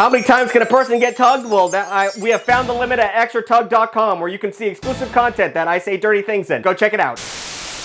How many times can a person get tugged? Well, we have found the limit at extratug.com, where you can see exclusive content that I say dirty things in. Go check it out.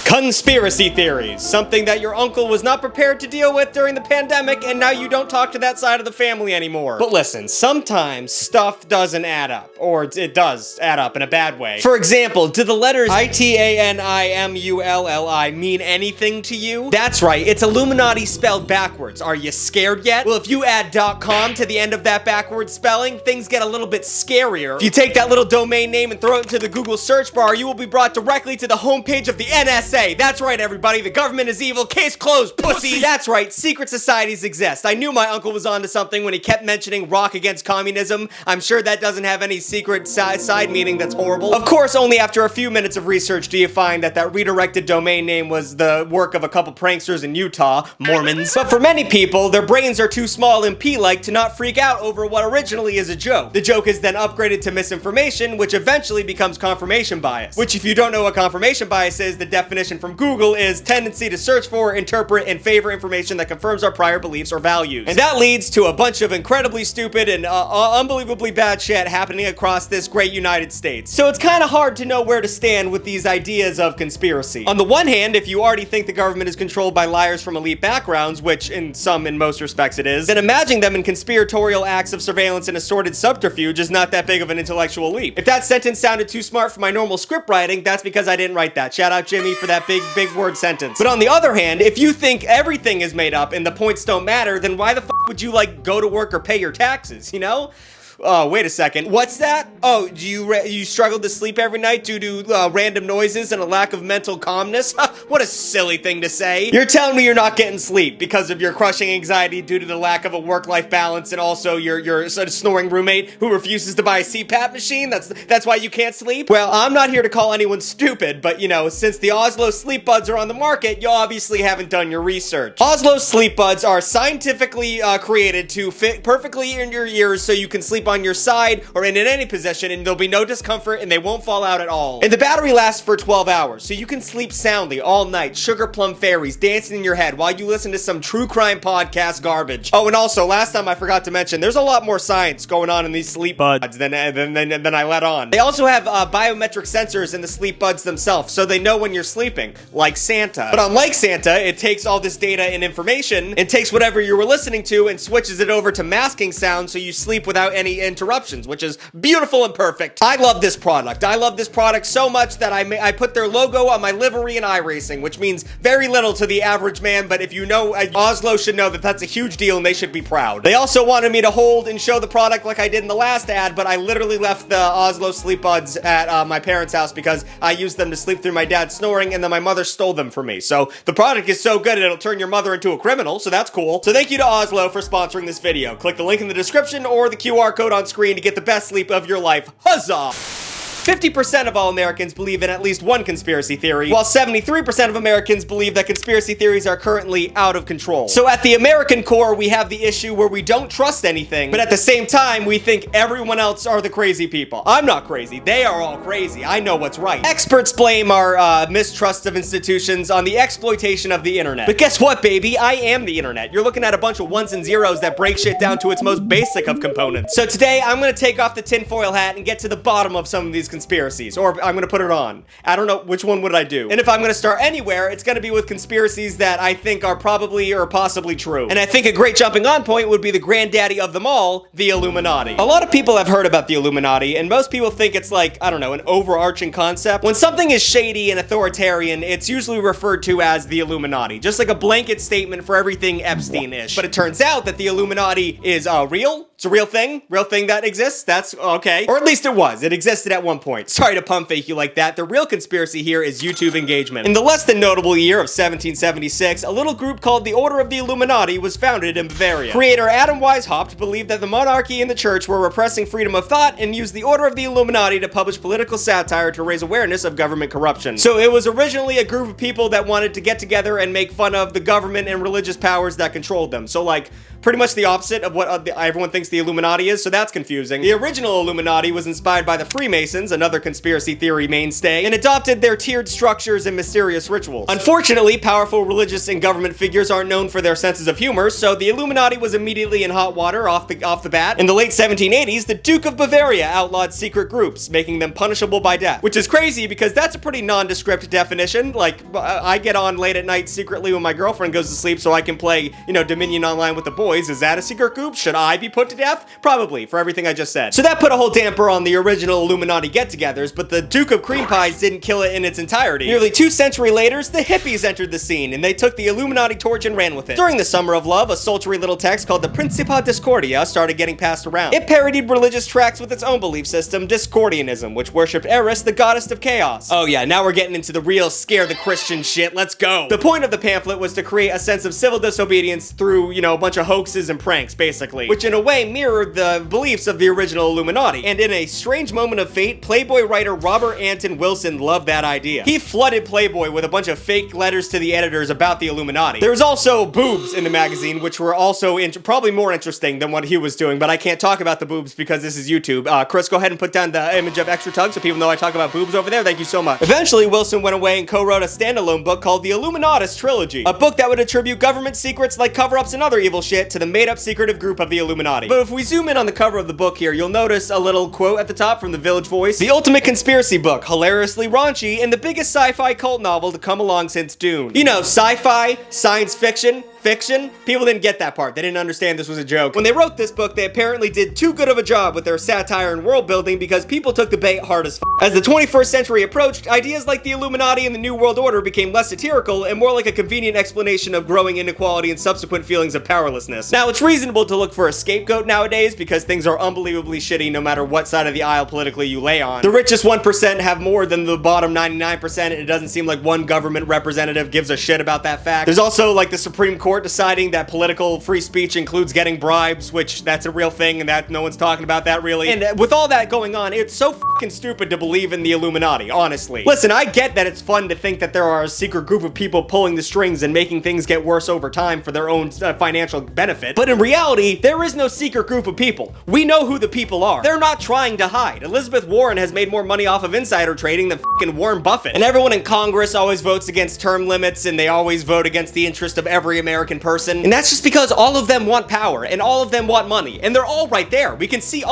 Conspiracy theories, something that your uncle was not prepared to deal with during the pandemic, and now you don't talk to that side of the family anymore. But listen, sometimes stuff doesn't add up, or it does add up in a bad way. For example, do the letters ITANIMULLI mean anything to you? That's right, it's Illuminati spelled backwards. Are you scared yet? Well, if you add .com to the end of that backwards spelling, things get a little bit scarier. If you take that little domain name and throw it into the Google search bar, you will be brought directly to the homepage of the NSA. That's right, everybody. The government is evil. Case closed, pussies. That's right. Secret societies exist. I knew my uncle was onto something when he kept mentioning rock against communism. I'm sure that doesn't have any secret side meaning that's horrible. Of course, only after a few minutes of research do you find that redirected domain name was the work of a couple pranksters in Utah, Mormons. But for many people, their brains are too small and pea-like to not freak out over what originally is a joke. The joke is then upgraded to misinformation, which eventually becomes confirmation bias. Which, if you don't know what confirmation bias is, the definition from Google is tendency to search for, interpret, and favor information that confirms our prior beliefs or values. And that leads to a bunch of incredibly stupid and unbelievably bad shit happening across this great United States. So it's kind of hard to know where to stand with these ideas of conspiracy. On the one hand, if you already think the government is controlled by liars from elite backgrounds, which in most respects it is, then imagining them in conspiratorial acts of surveillance and assorted subterfuge is not that big of an intellectual leap. If that sentence sounded too smart for my normal script writing, that's because I didn't write that. Shout out Jimmy for that big word sentence. But on the other hand, if you think everything is made up and the points don't matter, then why the fuck would you go to work or pay your taxes, you know? Oh, wait a second. What's that? Oh, do you struggle to sleep every night due to random noises and a lack of mental calmness? What a silly thing to say. You're telling me you're not getting sleep because of your crushing anxiety due to the lack of a work-life balance and also your sort of snoring roommate who refuses to buy a CPAP machine? That's why you can't sleep? Well, I'm not here to call anyone stupid, but you know, since the Ozlo sleep buds are on the market, you obviously haven't done your research. Ozlo sleep buds are scientifically created to fit perfectly in your ears so you can sleep on your side or in any position and there'll be no discomfort and they won't fall out at all. And the battery lasts for 12 hours, so you can sleep soundly all night, sugar plum fairies dancing in your head while you listen to some true crime podcast garbage. Oh, and also, last time I forgot to mention, there's a lot more science going on in these sleep buds than I let on. They also have biometric sensors in the sleep buds themselves, so they know when you're sleeping, like Santa. But unlike Santa, it takes all this data and information and takes whatever you were listening to and switches it over to masking sound so you sleep without any interruptions, which is beautiful and perfect. I love this product. I love this product so much that I put their logo on my livery in iRacing, which means very little to the average man, but if you know, Ozlo should know that that's a huge deal and they should be proud. They also wanted me to hold and show the product like I did in the last ad, but I literally left the Ozlo sleep buds at my parents' house because I used them to sleep through my dad snoring and then my mother stole them from me. So the product is so good it'll turn your mother into a criminal, so that's cool. So thank you to Ozlo for sponsoring this video. Click the link in the description or the QR code on screen to get the best sleep of your life. Huzzah! 50% of all Americans believe in at least one conspiracy theory, while 73% of Americans believe that conspiracy theories are currently out of control. So at the American core, we have the issue where we don't trust anything, but at the same time, we think everyone else are the crazy people. I'm not crazy. They are all crazy. I know what's right. Experts blame our mistrust of institutions on the exploitation of the internet. But guess what, baby? I am the internet. You're looking at a bunch of ones and zeros that break shit down to its most basic of components. So today, I'm gonna take off the tinfoil hat and get to the bottom of some of these conspiracies, or I'm gonna put it on. I don't know which one would I do. And if I'm gonna start anywhere, it's gonna be with conspiracies that I think are probably or possibly true. And I think a great jumping on point would be the granddaddy of them all, the Illuminati. A lot of people have heard about the Illuminati, and most people think it's like, I don't know, an overarching concept. When something is shady and authoritarian, it's usually referred to as the Illuminati, just like a blanket statement for everything Epstein-ish. But it turns out that the Illuminati is real. It's a real thing that exists. That's okay. Or at least it was. It existed at one point. Sorry to pump fake you like that. The real conspiracy here is YouTube engagement. In the less than notable year of 1776, a little group called the Order of the Illuminati was founded in Bavaria. Creator Adam Weishaupt believed that the monarchy and the church were repressing freedom of thought and used the Order of the Illuminati to publish political satire to raise awareness of government corruption. So it was originally a group of people that wanted to get together and make fun of the government and religious powers that controlled them. So like pretty much the opposite of what everyone thinks the Illuminati is, so that's confusing. The original Illuminati was inspired by the Freemasons, another conspiracy theory mainstay, and adopted their tiered structures and mysterious rituals. Unfortunately, powerful religious and government figures aren't known for their senses of humor, so the Illuminati was immediately in hot water off the bat. In the late 1780s, the Duke of Bavaria outlawed secret groups, making them punishable by death, which is crazy because that's a pretty nondescript definition. Like, I get on late at night secretly when my girlfriend goes to sleep so I can play, you know, Dominion Online with the boys. Is that a secret group? Should I be put to death? Probably, for everything I just said. So that put a whole damper on the original Illuminati get-togethers, but the Duke of Cream Pies didn't kill it in its entirety. Nearly 2 centuries later, the hippies entered the scene, and they took the Illuminati torch and ran with it. During the Summer of Love, a sultry little text called the Principia Discordia started getting passed around. It parodied religious tracts with its own belief system, Discordianism, which worshipped Eris, the goddess of chaos. Oh yeah, now we're getting into the real scare the Christian shit. Let's go. The point of the pamphlet was to create a sense of civil disobedience through, you know, a bunch of hoaxes and pranks, basically, which in a way mirrored the beliefs of the original Illuminati. And in a strange moment of fate, Playboy writer Robert Anton Wilson loved that idea. He flooded Playboy with a bunch of fake letters to the editors about the Illuminati. There was also boobs in the magazine, which were also probably more interesting than what he was doing, but I can't talk about the boobs because this is YouTube. Chris, go ahead and put down the image of Extra Tug so people know I talk about boobs over there. Thank you so much. Eventually, Wilson went away and co-wrote a standalone book called the Illuminatus Trilogy, a book that would attribute government secrets like cover-ups and other evil shit to the made-up secretive group of the Illuminati. But if we zoom in on the cover of the book here, you'll notice a little quote at the top from the Village Voice. The ultimate conspiracy book, hilariously raunchy, and the biggest sci-fi cult novel to come along since Dune. You know, sci-fi, science fiction, people didn't get that part. They didn't understand this was a joke. When they wrote this book, they apparently did too good of a job with their satire and world building because people took the bait hard as f. As the 21st century approached, ideas like the Illuminati and the New World Order became less satirical and more like a convenient explanation of growing inequality and subsequent feelings of powerlessness. Now, it's reasonable to look for a scapegoat nowadays because things are unbelievably shitty no matter what side of the aisle politically you lay on. The richest 1% have more than the bottom 99%, and it doesn't seem like one government representative gives a shit about that fact. There's also like the Supreme Court deciding that political free speech includes getting bribes, which that's a real thing and that no one's talking about that really. And with all that going on, it's so fucking stupid to believe in the Illuminati, honestly. Listen, I get that it's fun to think that there are a secret group of people pulling the strings and making things get worse over time for their own financial benefit, but in reality, there is no secret group of people. We know who the people are. They're not trying to hide. Elizabeth Warren has made more money off of insider trading than fucking Warren Buffett. And everyone in Congress always votes against term limits and they always vote against the interest of every American person. And that's just because all of them want power and all of them want money. And they're all right there. You can see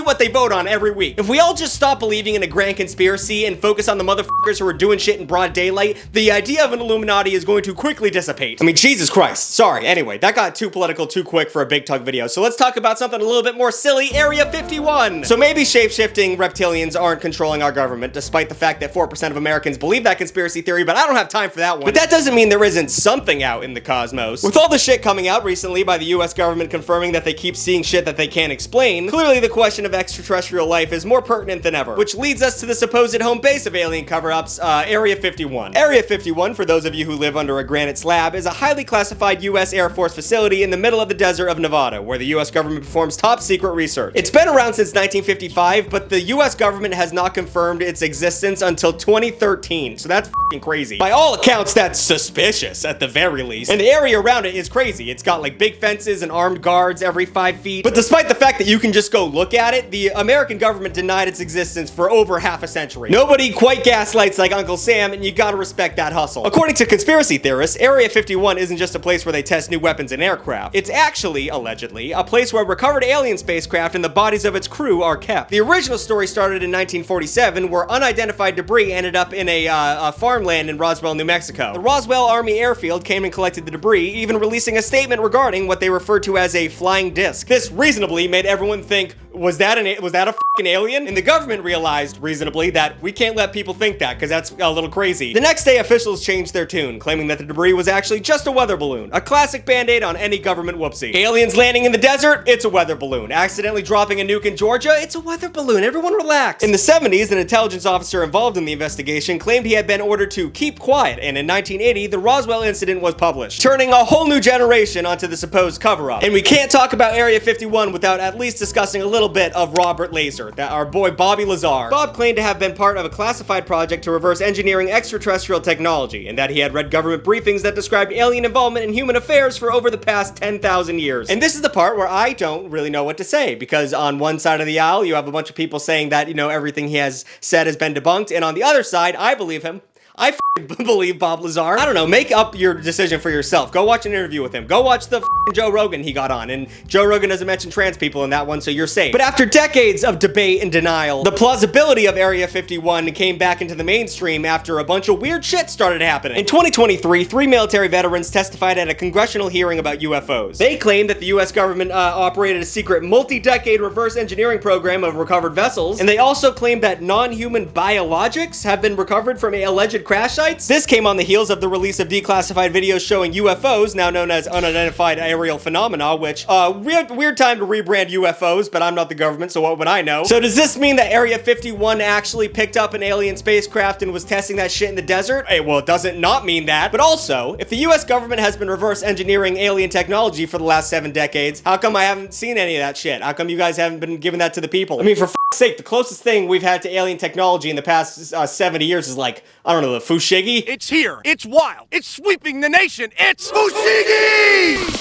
what they vote on every week. If we all just stop believing in a grand conspiracy and focus on the motherfuckers who are doing shit in broad daylight, the idea of an Illuminati is going to quickly dissipate. I mean, Jesus Christ. Sorry. Anyway, that got too political too quick for a Big Tug video. So let's talk about something a little bit more silly. Area 51. So maybe shape-shifting reptilians aren't controlling our government, despite the fact that 4% of Americans believe that conspiracy theory, but I don't have time for that one. But that doesn't mean there isn't something out in the cosmos. With all the shit coming out recently by the US government confirming that they keep seeing shit that they can't explain, clearly the question of extraterrestrial life is more pertinent than ever, which leads us to the supposed home base of alien cover-ups, Area 51. Area 51, for those of you who live under a granite slab, is a highly classified US Air Force facility in the middle of the desert of Nevada, where the US government performs top-secret research. It's been around since 1955, but the US government has not confirmed its existence until 2013, so that's f***ing crazy. By all accounts, that's suspicious, at the very least. And the area around it is crazy. It's got like big fences and armed guards every 5 feet. But despite the fact that you can just go look at it, the American government denied its existence for over half a century. Nobody quite gaslights like Uncle Sam, and you gotta respect that hustle. According to conspiracy theorists, Area 51 isn't just a place where they test new weapons and aircraft. It's actually, allegedly, a place where recovered alien spacecraft and the bodies of its crew are kept. The original story started in 1947, where unidentified debris ended up in a farmland in Roswell, New Mexico. The Roswell Army Airfield came and collected the debris, even releasing a statement regarding what they referred to as a flying disc. This reasonably made everyone think, was that a fucking alien? And the government realized, reasonably, that we can't let people think that, because that's a little crazy. The next day, officials changed their tune, claiming that the debris was actually just a weather balloon, a classic band-aid on any government whoopsie. Aliens landing in the desert? It's a weather balloon. Accidentally dropping a nuke in Georgia? It's a weather balloon. Everyone relax. In the 70s, an intelligence officer involved in the investigation claimed he had been ordered to keep quiet, and in 1980, the Roswell incident was published, turning a whole new generation onto the supposed cover-up. And we can't talk about Area 51 without at least discussing a little bit of Robert Laser. monster, that our boy Bobby Lazar. Bob claimed to have been part of a classified project to reverse engineering extraterrestrial technology, and that he had read government briefings that described alien involvement in human affairs for over the past 10,000 years. And this is the part where I don't really know what to say, because on one side of the aisle, you have a bunch of people saying that, you know, everything he has said has been debunked, and on the other side, I believe him. I believe Bob Lazar. I don't know, make up your decision for yourself. Go watch an interview with him. Go watch the Joe Rogan he got on, and Joe Rogan doesn't mention trans people in that one, so you're safe. But after decades of debate and denial, the plausibility of Area 51 came back into the mainstream after a bunch of weird shit started happening. In 2023, 3 military veterans testified at a congressional hearing about UFOs. They claimed that the US government operated a secret multi-decade reverse engineering program of recovered vessels, and they also claimed that non-human biologics have been recovered from alleged crash sites. This came on the heels of the release of declassified videos showing UFOs, now known as unidentified aerial phenomena, which, weird time to rebrand UFOs, but I'm not the government, so what would I know? So does this mean that Area 51 actually picked up an alien spacecraft and was testing that shit in the desert? Hey, well, it doesn't not mean that. But also, if the US government has been reverse engineering alien technology for the last 7 decades, how come I haven't seen any of that shit? How come you guys haven't been giving that to the people? I mean, for f***'s sake, the closest thing we've had to alien technology in the past 70 years is like, I don't know, the Fushigi? It's here. It's wild. It's sweeping the nation. It's Fushigi!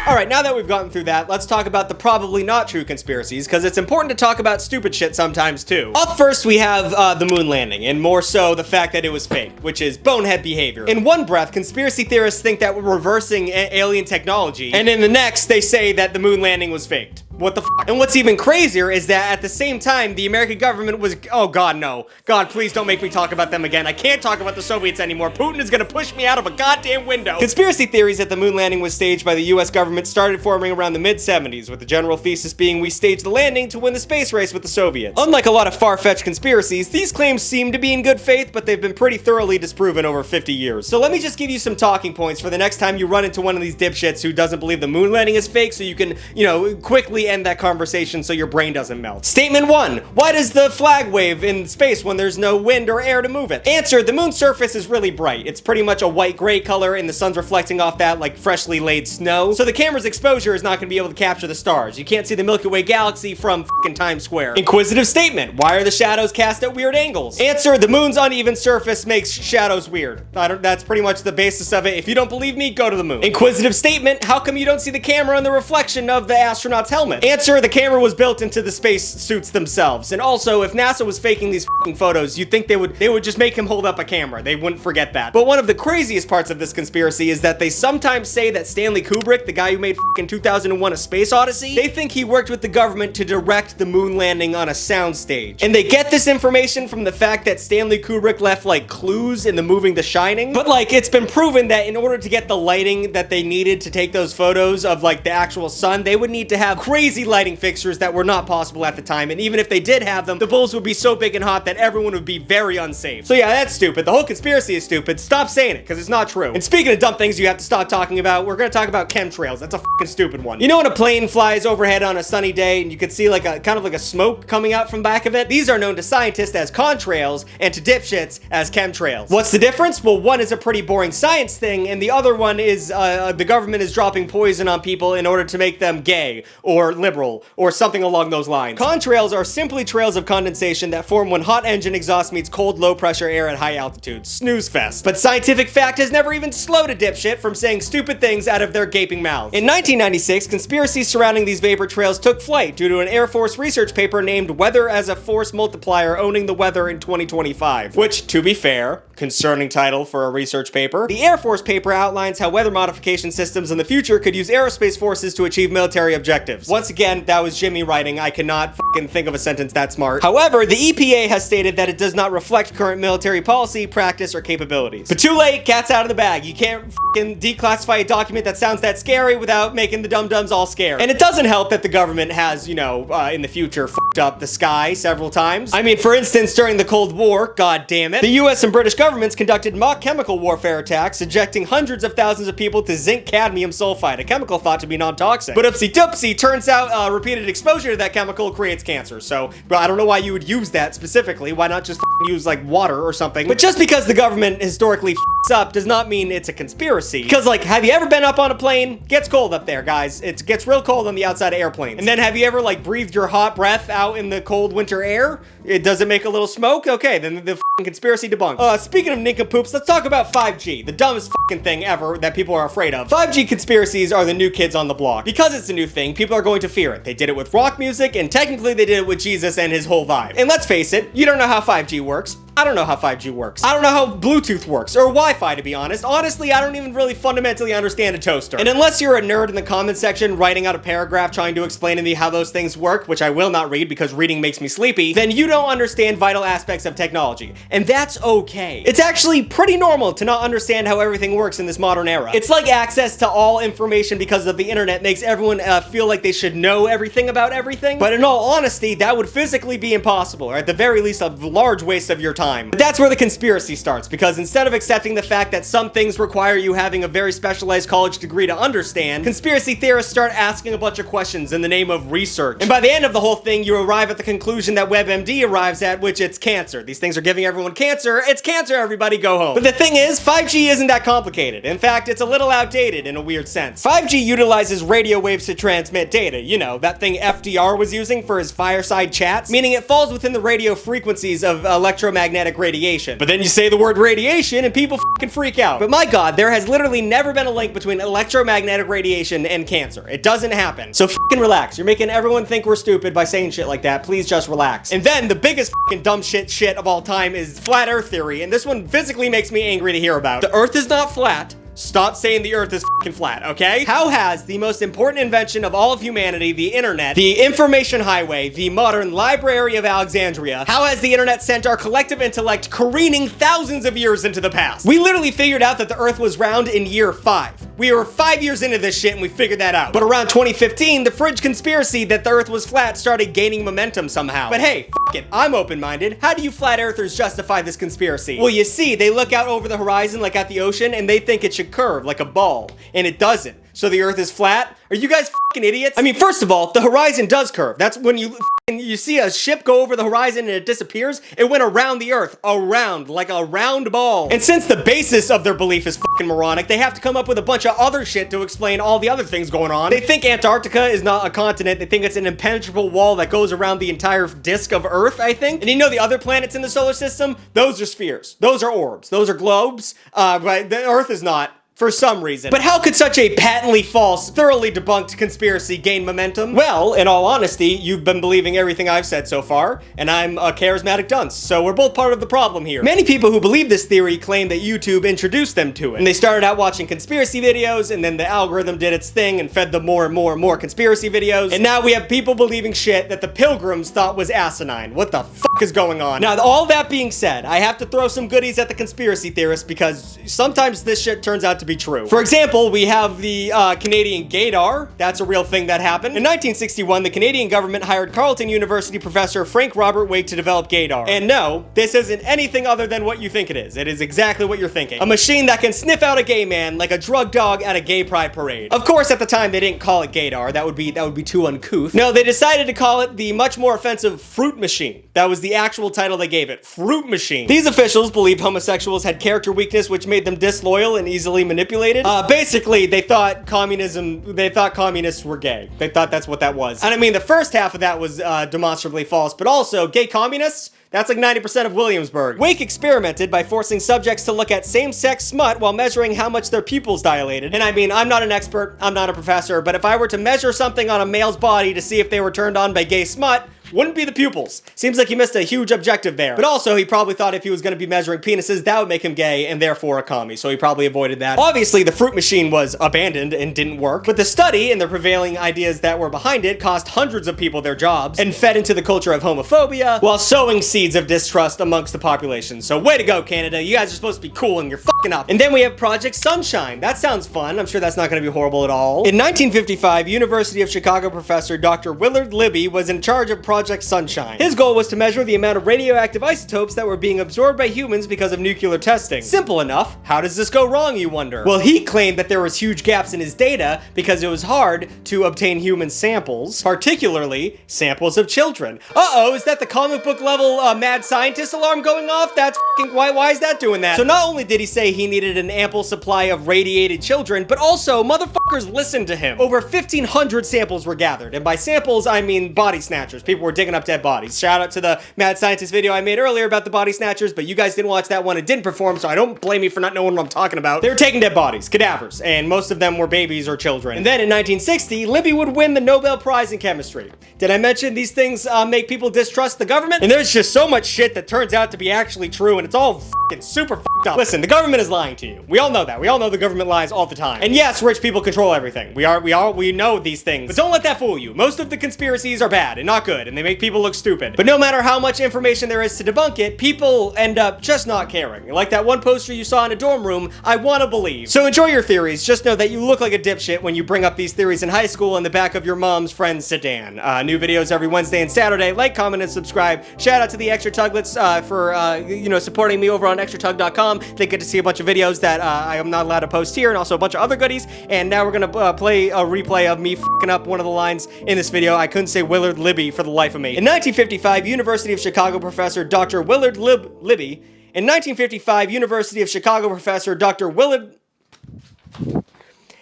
Alright, now that we've gotten through that, let's talk about the probably not true conspiracies, because it's important to talk about stupid shit sometimes too. Up first, we have the moon landing, and more so the fact that it was fake, which is bonehead behavior. In one breath, conspiracy theorists think that we're reversing alien technology, and in the next, they say that the moon landing was faked. What the fuck? And what's even crazier is that at the same time, the American government was, oh god, no. God, please don't make me talk about them again. I can't talk about the Soviets anymore. Putin is gonna push me out of a goddamn window. Conspiracy theories that the moon landing was staged by the US government started forming around the mid-70s, with the general thesis being we staged the landing to win the space race with the Soviets. Unlike a lot of far-fetched conspiracies, these claims seem to be in good faith, but they've been pretty thoroughly disproven over 50 years. So let me just give you some talking points for the next time you run into one of these dipshits who doesn't believe the moon landing is fake, so you can, you know, quickly end that conversation so your brain doesn't melt. Statement 1. Why does the flag wave in space when there's no wind or air to move it? Answer. The moon's surface is really bright. It's pretty much a white-gray color, and the sun's reflecting off that like freshly laid snow. So the camera's exposure is not going to be able to capture the stars. You can't see the Milky Way galaxy from fucking Times Square. Inquisitive statement. Why are the shadows cast at weird angles? Answer. The moon's uneven surface makes shadows weird. That's pretty much the basis of it. If you don't believe me, go to the moon. Inquisitive statement. How come you don't see the camera and the reflection of the astronaut's helmet? Answer. The camera was built into the space suits themselves. And also, if NASA was faking these fucking photos, you'd think they would just make him hold up a camera. They wouldn't forget that. But one of the craziest parts of this conspiracy is that they sometimes say that Stanley Kubrick, the guy who made fucking 2001: A Space Odyssey, they think he worked with the government to direct the moon landing on a soundstage. And they get this information from the fact that Stanley Kubrick left like clues in the movie The Shining. But like, it's been proven that in order to get the lighting that they needed to take those photos of like the actual sun, they would need to have crazy lighting fixtures that were not possible at the time, and even if they did have them, the bulbs would be so big and hot that everyone would be very unsafe. So yeah, that's stupid. The whole conspiracy is stupid. Stop saying it, because it's not true. And speaking of dumb things you have to stop talking about, we're gonna talk about chemtrails. That's a fucking stupid one. You know when a plane flies overhead on a sunny day and you can see like a kind of like a smoke coming out from back of it? These are known to scientists as contrails and to dipshits as chemtrails. What's the difference? Well, one is a pretty boring science thing, and the other one is the government is dropping poison on people in order to make them gay or liberal or something along those lines. Contrails are simply trails of condensation that form when hot engine exhaust meets cold, low-pressure air at high altitudes. Snooze fest. But scientific fact has never even slowed a dipshit from saying stupid things out of their gaping mouths. In 1996, conspiracies surrounding these vapor trails took flight due to an Air Force research paper named Weather as a Force Multiplier Owning the Weather in 2025, which, to be fair, concerning title for a research paper. The Air Force paper outlines how weather modification systems in the future could use aerospace forces to achieve military objectives. Once again, that was Jimmy writing. I cannot fucking think of a sentence that smart. However, the EPA has stated that it does not reflect current military policy, practice, or capabilities. But too late, cat's out of the bag. You can't fucking declassify a document that sounds that scary without making the dum-dums all scared. And it doesn't help that the government has, you know, in the future, up the sky several times. I mean, for instance, during the Cold War, god damn it, the US and British governments conducted mock chemical warfare attacks, subjecting hundreds of thousands of people to zinc cadmium sulfide, a chemical thought to be non-toxic. But oopsie doopsie, turns out repeated exposure to that chemical creates cancer. So, bro, I don't know why you would use that specifically. Why not just use like water or something? But just because the government historically up does not mean it's a conspiracy. Because like, have you ever been up on a plane? Gets cold up there, guys. It gets real cold on the outside of airplanes. And then have you ever like breathed your hot breath out in the cold winter air? Does it make a little smoke? Okay, then the conspiracy debunked. Speaking of nincompoops, let's talk about 5G, the dumbest thing ever that people are afraid of. 5G conspiracies are the new kids on the block. Because it's a new thing, people are going to fear it. They did it with rock music, and technically they did it with Jesus and his whole vibe. And let's face it, you don't know how 5G works. I don't know how 5G works. I don't know how Bluetooth works, or Wi-Fi, to be honest. Honestly, I don't even really fundamentally understand a toaster. And unless you're a nerd in the comment section writing out a paragraph trying to explain to me how those things work, which I will not read because reading makes me sleepy, then you don't understand vital aspects of technology. And that's okay. It's actually pretty normal to not understand how everything works in this modern era. It's like access to all information because of the internet makes everyone feel like they should know everything about everything. But in all honesty, that would physically be impossible, or at the very least a large waste of your time. But that's where the conspiracy starts, because instead of accepting the fact that some things require you having a very specialized college degree to understand, conspiracy theorists start asking a bunch of questions in the name of research. And by the end of the whole thing, you arrive at the conclusion that WebMD arrives at, which it's cancer. These things are giving everyone cancer. It's cancer, everybody, go home. But the thing is, 5G isn't that complicated. In fact, it's a little outdated in a weird sense. 5G utilizes radio waves to transmit data. You know, that thing FDR was using for his fireside chats, meaning it falls within the radio frequencies of electromagnetic radiation. But then you say the word radiation and people fucking freak out. But my god, there has literally never been a link between electromagnetic radiation and cancer. It doesn't happen. So fucking relax. You're making everyone think we're stupid by saying shit like that. Please just relax. And then the biggest fucking dumb shit of all time is flat earth theory, and this one physically makes me angry to hear about. The earth is not flat. Stop saying the earth is fucking flat, okay? How has the most important invention of all of humanity, the internet, the information highway, the modern Library of Alexandria, how has the internet sent our collective intellect careening thousands of years into the past? We literally figured out that the earth was round in year 5. We were 5 years into this shit and we figured that out. But around 2015, the fridge conspiracy that the earth was flat started gaining momentum somehow. But hey, fuck it, I'm open-minded. How do you flat earthers justify this conspiracy? Well, you see, they look out over the horizon like at the ocean and they think it should curve like a ball, and it doesn't. So the earth is flat? Are you guys fucking idiots? I mean, first of all, the horizon does curve. That's when you see a ship go over the horizon and it disappears. It went around the earth, around, like a round ball. And since the basis of their belief is fucking moronic, they have to come up with a bunch of other shit to explain all the other things going on. They think Antarctica is not a continent. They think it's an impenetrable wall that goes around the entire disk of Earth, I think. And you know the other planets in the solar system? Those are spheres. Those are orbs. Those are globes. But the Earth is not. For some reason. But how could such a patently false, thoroughly debunked conspiracy gain momentum? Well, in all honesty, you've been believing everything I've said so far, and I'm a charismatic dunce, so we're both part of the problem here. Many people who believe this theory claim that YouTube introduced them to it. And they started out watching conspiracy videos, and then the algorithm did its thing and fed them more and more and more conspiracy videos. And now we have people believing shit that the Pilgrims thought was asinine. What the fuck is going on? Now, all that being said, I have to throw some goodies at the conspiracy theorists because sometimes this shit turns out to be true. For example, we have the Canadian gaydar. That's a real thing that happened. In 1961, the Canadian government hired Carleton University professor Frank Robert Wake to develop gaydar. And no, this isn't anything other than what you think it is. It is exactly what you're thinking. A machine that can sniff out a gay man like a drug dog at a gay pride parade. Of course, at the time, they didn't call it gaydar. That would be too uncouth. No, they decided to call it the much more offensive fruit machine. That was the actual title they gave it. Fruit machine. These officials believed homosexuals had character weakness which made them disloyal and easily manipulated. Basically, they thought communists were gay. They thought that's what that was. And I mean, the first half of that was demonstrably false, but also gay communists? That's like 90% of Williamsburg. Wake experimented by forcing subjects to look at same-sex smut while measuring how much their pupils dilated. And I mean, I'm not an expert, I'm not a professor, but if I were to measure something on a male's body to see if they were turned on by gay smut, wouldn't be the pupils. Seems like he missed a huge objective there. But also, he probably thought if he was going to be measuring penises, that would make him gay and therefore a commie, so he probably avoided that. Obviously, the fruit machine was abandoned and didn't work, but the study and the prevailing ideas that were behind it cost hundreds of people their jobs and fed into the culture of homophobia while sowing seeds of distrust amongst the population. So way to go, Canada. You guys are supposed to be cool and you're fucking up. And then we have Project Sunshine. That sounds fun. I'm sure that's not going to be horrible at all. In 1955, University of Chicago professor Dr. Willard Libby was in charge of Project Project Sunshine. His goal was to measure the amount of radioactive isotopes that were being absorbed by humans because of nuclear testing. Simple enough. How does this go wrong, you wonder? Well, he claimed that there was huge gaps in his data because it was hard to obtain human samples, particularly samples of children. Uh-oh, is that the comic book level mad scientist alarm going off? That's f***ing why is that doing that? So not only did he say he needed an ample supply of radiated children, but also motherfuckers listened to him. Over 1,500 samples were gathered, and by samples I mean body snatchers. People were digging up dead bodies. Shout out to the mad scientist video I made earlier about the body snatchers, but you guys didn't watch that one. It didn't perform, so I don't blame you for not knowing what I'm talking about. They were taking dead bodies, cadavers, and most of them were babies or children. And then in 1960, Libby would win the Nobel Prize in Chemistry. Did I mention these things make people distrust the government? And there's just so much shit that turns out to be actually true, and it's all f***ing super f***ed up. Listen, the government is lying to you. We all know that. We all know the government lies all the time. And yes, rich people control everything. We know these things. But don't let that fool you. Most of the conspiracies are bad and not good, and they make people look stupid. But no matter how much information there is to debunk it, people end up just not caring. Like that one poster you saw in a dorm room, I wanna believe. So enjoy your theories. Just know that you look like a dipshit when you bring up these theories in high school in the back of your mom's friend's sedan. New videos every Wednesday and Saturday. Like, comment, and subscribe. Shout out to the Extra Tuglets for supporting me over on extratug.com. They get to see a bunch of videos that I am not allowed to post here, and also a bunch of other goodies. And now we're gonna play a replay of me f***ing up one of the lines in this video. I couldn't say Willard Libby for the life of me. In 1955, University of Chicago professor Dr. Willard Libby. In 1955, University of Chicago professor Dr. Willard.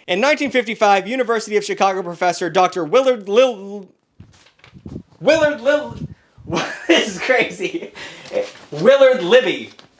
In 1955, University of Chicago professor Dr. Willard This is crazy. Willard Libby.